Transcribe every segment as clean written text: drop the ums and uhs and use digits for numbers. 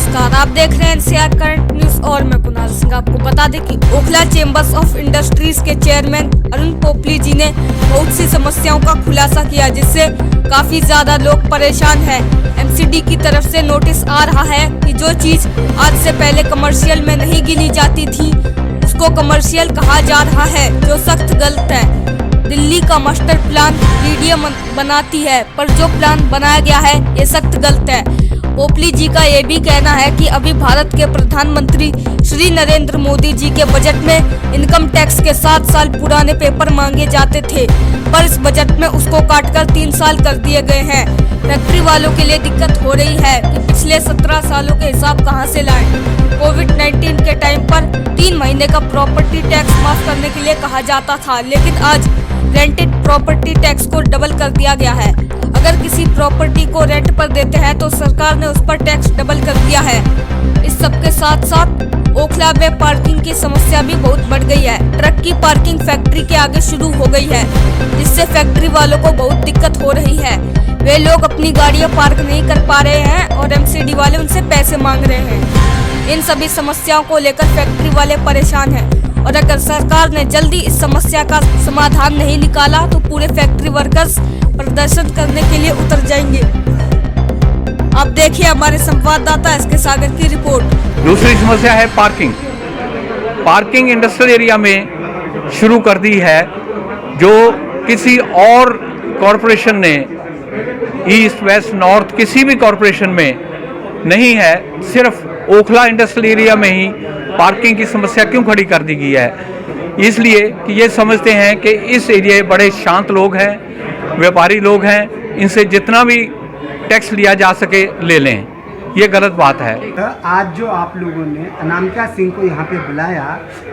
नमस्कार, आप देख रहे हैं एनसीआर करंट न्यूज और मैं कुणाल सिंह। आपको बता दें कि ओखला चेंबर्स ऑफ इंडस्ट्रीज के चेयरमैन अरुण पोपली जी ने बहुत सी समस्याओं का खुलासा किया, जिससे काफी ज्यादा लोग परेशान हैं। एमसीडी की तरफ से नोटिस आ रहा है कि जो चीज आज से पहले कमर्शियल में नहीं गिनी जाती थी उसको कमर्शियल कहा जा रहा है, जो सख्त गलत है। दिल्ली का मास्टर प्लान मीडियम बनाती है, पर जो प्लान बनाया गया है ये सख्त गलत है। पोपली जी का ये भी कहना है कि अभी भारत के प्रधानमंत्री श्री नरेंद्र मोदी जी के बजट में इनकम टैक्स के 7 साल पुराने पेपर मांगे जाते थे, पर इस बजट में उसको काटकर 3 साल कर दिए गए हैं। फैक्ट्री वालों के लिए दिक्कत हो रही है कि पिछले 17 सालों के हिसाब कहां से लाएं। कोविड-19 के टाइम पर 3 महीने का प्रॉपर्टी टैक्स माफ करने के लिए कहा जाता था, लेकिन आज रेंटेड प्रॉपर्टी टैक्स को डबल कर दिया गया है। अगर किसी प्रॉपर्टी को रेंट पर देते हैं तो सरकार ने उस पर टैक्स डबल कर दिया है। इस सब के साथ साथ ओखला में पार्किंग की समस्या भी बहुत बढ़ गई है। ट्रक की पार्किंग फैक्ट्री के आगे शुरू हो गई है, जिससे फैक्ट्री वालों को बहुत दिक्कत हो रही है। वे लोग अपनी गाड़ियां पार्क नहीं कर पा रहे हैं और एमसीडी वाले उनसे पैसे मांग रहे हैं। इन सभी समस्याओं को लेकर फैक्ट्री वाले परेशान हैं और अगर सरकार ने जल्दी इस समस्या का समाधान नहीं निकाला तो पूरे फैक्ट्री वर्कर्स प्रदर्शन करने के लिए उतर जाएंगे। आप देखिए हमारे संवाददाता एसके सागर की रिपोर्ट। दूसरी समस्या है पार्किंग। पार्किंग इंडस्ट्रियल एरिया में शुरू कर दी है, जो किसी और कॉरपोरेशन ने ईस्ट वेस्ट नॉर्थ किसी भी कॉरपोरेशन में नहीं है। सिर्फ ओखला इंडस्ट्रियल एरिया में ही पार्किंग की समस्या क्यों खड़ी कर दी गई है? इसलिए कि ये समझते हैं कि इस एरिया बड़े शांत लोग हैं, व्यापारी लोग हैं, इनसे जितना भी टैक्स लिया जा सके ले लें। ये गलत बात है। आज जो आप लोगों ने अनामिका सिंह को यहाँ पे बुलाया,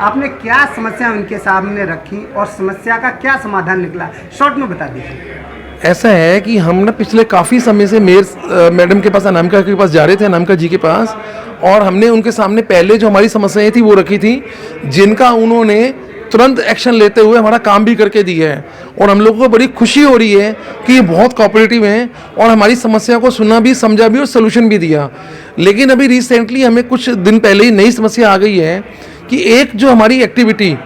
आपने क्या समस्या उनके सामने रखी और समस्या का क्या समाधान निकला, शॉर्ट में बता दीजिए। ऐसा है कि हम ना पिछले काफ़ी समय से मेयर मैडम के पास, अनामिका के पास जा रहे थे, अनामिका जी के पास, और हमने उनके सामने पहले जो हमारी समस्याएं थी वो रखी थी, जिनका उन्होंने तुरंत एक्शन लेते हुए हमारा काम भी करके दिया है। और हम लोगों को बड़ी खुशी हो रही है कि ये बहुत कोऑपरेटिव हैं और हमारी समस्या को सुना भी, समझा भी और सोल्यूशन भी दिया। लेकिन अभी रिसेंटली हमें कुछ दिन पहले ही नई समस्या आ गई है कि एक जो हमारी एक्टिविटी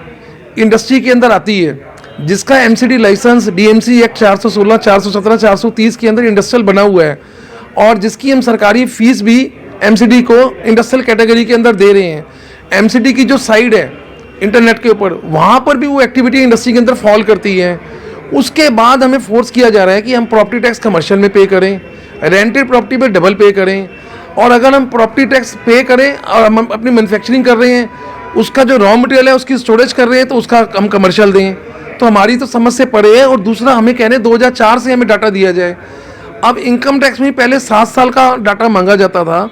इंडस्ट्री के अंदर आती है, जिसका एमसीडी लाइसेंस डीएमसी एक्ट 416, 417, 430 के अंदर इंडस्ट्रियल बना हुआ है और जिसकी हम सरकारी फीस भी एमसीडी को इंडस्ट्रियल कैटेगरी के अंदर दे रहे हैं। एमसीडी की जो साइड है इंटरनेट के ऊपर, वहाँ पर भी वो एक्टिविटी इंडस्ट्री के अंदर फॉल करती है। उसके बाद हमें फोर्स किया जा रहा है कि हम प्रॉपर्टी टैक्स कमर्शियल में पे करें, रेंटेड प्रॉपर्टी पे डबल पे करें, और अगर हम प्रॉपर्टी टैक्स पे करें और हम अपनी मैन्युफैक्चरिंग कर रहे हैं, उसका जो रॉ मटेरियल है उसकी स्टोरेज कर रहे हैं, तो उसका हम कमर्शियल दें। तो हमारी तो समझ से परे है। और दूसरा, हमें कहने 2004 से हमें डाटा दिया जाए। अब इनकम टैक्स में पहले 7 साल का डाटा मांगा जाता था,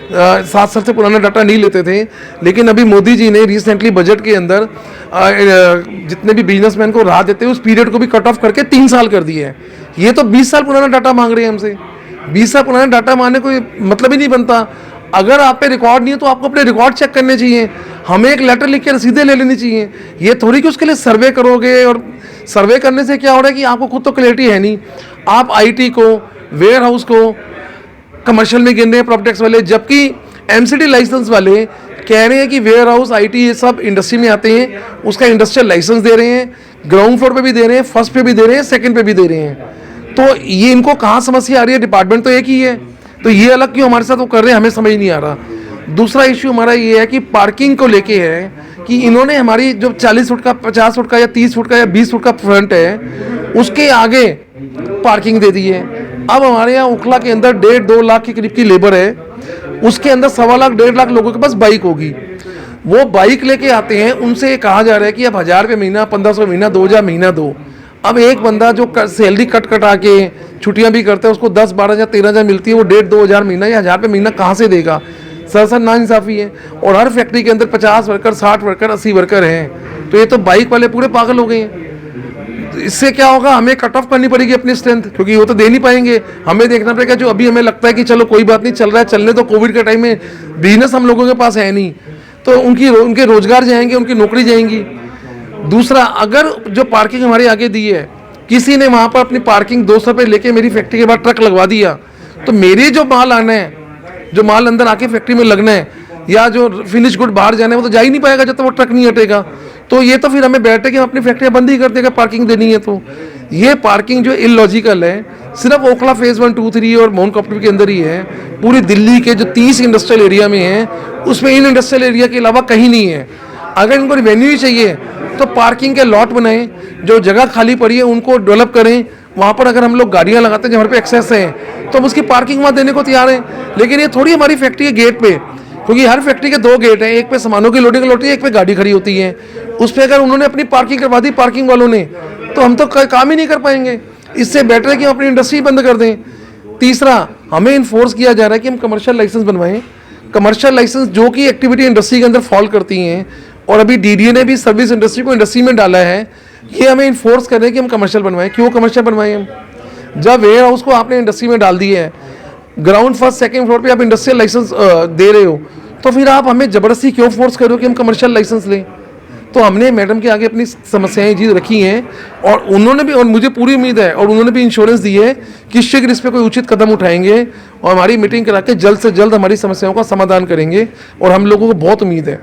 7 साल से पुराना डाटा नहीं लेते थे। लेकिन अभी मोदी जी ने रिसेंटली बजट के अंदर जितने भी बिजनेसमैन को राहत देते हैं उस पीरियड को भी कट ऑफ करके 3 साल कर दिए हैं। ये तो 20 साल पुराना डाटा मांग रहे हैं हमसे। 20 साल पुराना डाटा मांगने कोई मतलब ही नहीं बनता। अगर आप पे रिकॉर्ड नहीं है तो आपको अपने रिकॉर्ड चेक करने चाहिए, हमें एक लेटर लिख के रसीदें ले लेनी चाहिए। ये थोड़ी कि उसके लिए सर्वे करोगे, और सर्वे करने से क्या हो रहा है कि आपको खुद तो क्लैरिटी है नहीं। आप आईटी को, वेयर हाउस को कमर्शियल में गिन रहे हैं प्रॉपर्टी टैक्स वाले, जबकि एमसीडी लाइसेंस वाले कह रहे हैं कि वेयर हाउस, आईटी, ये सब इंडस्ट्री में आते हैं, उसका इंडस्ट्रियल लाइसेंस दे रहे हैं, ग्राउंड फ्लोर पे भी दे रहे हैं, फर्स्ट पे भी दे रहे हैं, सेकंड पे भी दे रहे हैं। तो ये इनको कहाँ समस्या आ रही है? डिपार्टमेंट तो एक ही है, तो ये अलग क्यों हमारे साथ वो कर रहे हैं, हमें समझ नहीं आ रहा। दूसरा इश्यू हमारा ये है कि पार्किंग को लेके है कि इन्होंने हमारी जो 40 फुट का, 50 फुट का या 30 फुट का या 20 फुट का फ्रंट है, उसके आगे पार्किंग दे दी है। अब हमारे यहाँ ओखला के अंदर 1.5-2 लाख के करीब की लेबर है, उसके अंदर 1.25 लाख 1.5 लाख लोगों के पास बाइक होगी। वो बाइक लेके आते हैं, उनसे कहा जा रहा है कि अब 1000 रुपये महीना, 1500 महीना, 2000 महीना दो। अब एक बंदा जो सैलरी कटा के छुट्टियां भी करता है, उसको 10, 12 या 13 हज़ार मिलती है, वो 1.5-2 हज़ार महीना या 1000 रुपये महीना कहाँ से देगा? सर नाइंसाफ़ी है। और हर फैक्ट्री के अंदर 50 वर्कर, 60 वर्कर, 80 वर्कर हैं, तो ये तो बाइक वाले पूरे पागल हो गए हैं। इससे क्या होगा? हमें कट ऑफ करनी पड़ेगी अपनी स्ट्रेंथ, क्योंकि वो तो दे नहीं पाएंगे। हमें देखना पड़ेगा जो अभी हमें लगता है कि चलो कोई बात नहीं, चल रहा है, चलने तो। कोविड के टाइम में बिजनेस हम लोगों के पास है नहीं, तो उनके रोजगार जाएंगे, उनकी नौकरी जाएंगी। दूसरा, अगर जो पार्किंग हमारे आगे दी है, किसी ने वहाँ पर अपनी पार्किंग 200 रुपये लेके मेरी फैक्ट्री के बाद ट्रक लगवा दिया, तो मेरे जो माल आना है जो माल अंदर आके फैक्ट्री में लगना है या जो फिनिश गुड बाहर जाना है वो तो जा ही नहीं पाएगा जब तक वो ट्रक नहीं हटेगा। तो ये तो फिर हमें बैठे कि हम अपनी फैक्ट्रियाँ बंद ही कर देगा, पार्किंग देनी है तो। ये पार्किंग जो इलॉजिकल है सिर्फ ओखला फेज 1, 2, 3 और माउंट कॉपरेटिव के अंदर ही है। पूरी दिल्ली के जो 30 इंडस्ट्रियल एरिया में है उसमें इन इंडस्ट्रियल एरिया के अलावा कहीं नहीं है। अगर इनको रेवेन्यू ही चाहिए तो पार्किंग के लॉट बनाएं, जो जगह खाली पड़ी है उनको डेवलप करें। वहाँ पर अगर हम लोग गाड़ियाँ लगाते हैं जहाँ पे एक्सेस है तो हम उसकी पार्किंग वहाँ देने को तैयार हैं। लेकिन ये थोड़ी हमारी फैक्ट्री के गेट पे, क्योंकि हर फैक्ट्री के 2 गेट हैं, एक पे सामानों की लोडिंग होती है, एक पे गाड़ी खड़ी होती है। उस पर अगर उन्होंने अपनी पार्किंग करवा दी पार्किंग वालों ने तो हम तो काम ही नहीं कर पाएंगे। इससे बेटर है कि हम अपनी इंडस्ट्री बंद कर दें। तीसरा, हमें इन्फोर्स किया जा रहा है कि हम कमर्शियल लाइसेंस बनवाएं। कमर्शियल लाइसेंस जो कि एक्टिविटी इंडस्ट्री के अंदर फॉल करती हैं, और अभी डीडीए ने भी सर्विस इंडस्ट्री को इंडस्ट्री में डाला है, ये हमें इन्फोर्स कर रहे हैं कि हम कमर्शियल बनवाएं। क्यों कमर्शियल बनवाएं हम? जब वेयर हाउस को आपने इंडस्ट्री में डाल दिया है, ग्राउंड फर्स्ट सेकंड फ्लोर पे आप इंडस्ट्रियल लाइसेंस दे रहे हो, तो फिर आप हमें ज़बरदस्ती क्यों फोर्स कर रहे हो कि हम कमर्शियल लाइसेंस लें? तो हमने मैडम के आगे अपनी समस्याएं जी रखी हैं और उन्होंने भी, और मुझे पूरी उम्मीद है और उन्होंने भी इंश्योरेंस दी है कि शीघ्र इस पर कोई उचित कदम उठाएंगे और हमारी मीटिंग करा के जल्द से जल्द हमारी समस्याओं का समाधान करेंगे। और हम लोगों को बहुत उम्मीद है।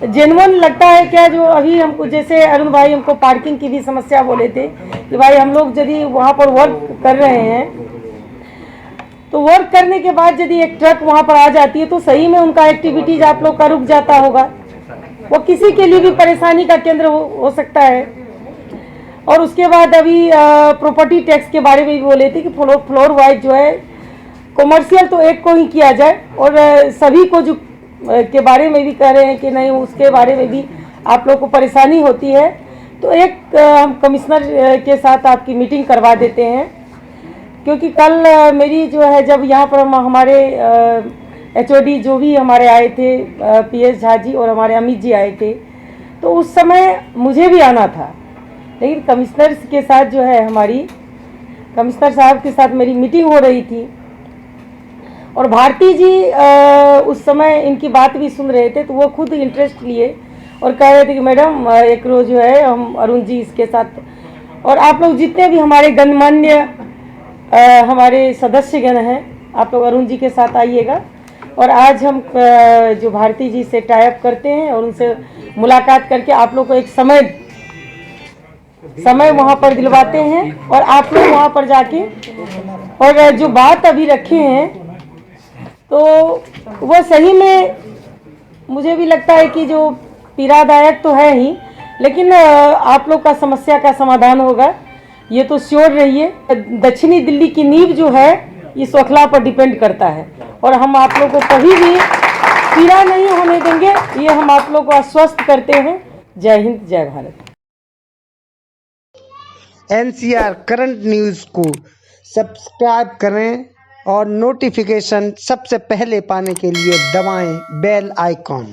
जेन्युइन लगता है क्या, जो अभी हमको, जैसे अरुण भाई हमको पार्किंग की भी समस्या बोले थे कि भाई हम लोग यदि वहाँ पर वर्क कर रहे हैं तो वर्क करने के बाद यदि एक ट्रक वहाँ पर आ जाती है तो सही में उनका एक्टिविटीज आप लोग का रुक जाता होगा। वो किसी के लिए भी परेशानी का केंद्र हो सकता है। और उसके बाद अभी प्रॉपर्टी टैक्स के बारे में भी बोले थे कि फ्लोर वाइज जो है कमर्शियल तो एक को ही किया जाए, और सभी को जो के बारे में भी कह रहे हैं कि नहीं, उसके बारे में भी आप लोग को परेशानी होती है। तो एक हम कमिश्नर के साथ आपकी मीटिंग करवा देते हैं, क्योंकि कल मेरी जो है, जब यहाँ पर हमारे एचओडी जो भी हमारे आए थे, पीएस झा जी और हमारे अमित जी आए थे, तो उस समय मुझे भी आना था, लेकिन कमिश्नर के साथ जो है हमारी कमिश्नर साहब के साथ मेरी मीटिंग हो रही थी और भारती जी उस समय इनकी बात भी सुन रहे थे, तो वो खुद इंटरेस्ट लिए और कह रहे थे कि मैडम एक रोज जो है हम अरुण जी इसके साथ, और आप लोग जितने भी हमारे गणमान्य हमारे सदस्यगण हैं, आप लोग अरुण जी के साथ आइएगा। और आज हम जो भारती जी से टाई अप करते हैं और उनसे मुलाकात करके आप लोग को एक समय वहाँ पर दिलवाते हैं, और आप लोग वहाँ पर जाके और जो बात अभी रखे हैं तो वो सही में मुझे भी लगता है कि जो पीड़ादायक तो है ही, लेकिन आप लोग का समस्या का समाधान होगा, ये तो श्योर रहिए। दक्षिणी दिल्ली की नींव जो है इस ओखला पर डिपेंड करता है, और हम आप लोग को कभी भी पीड़ा नहीं होने देंगे, ये हम आप लोग को आश्वस्त करते हैं। जय हिंद, जय भारत। NCR करंट न्यूज़ को सब्सक्राइब करें और नोटिफिकेशन सबसे पहले पाने के लिए दबाएं बेल आइकॉन।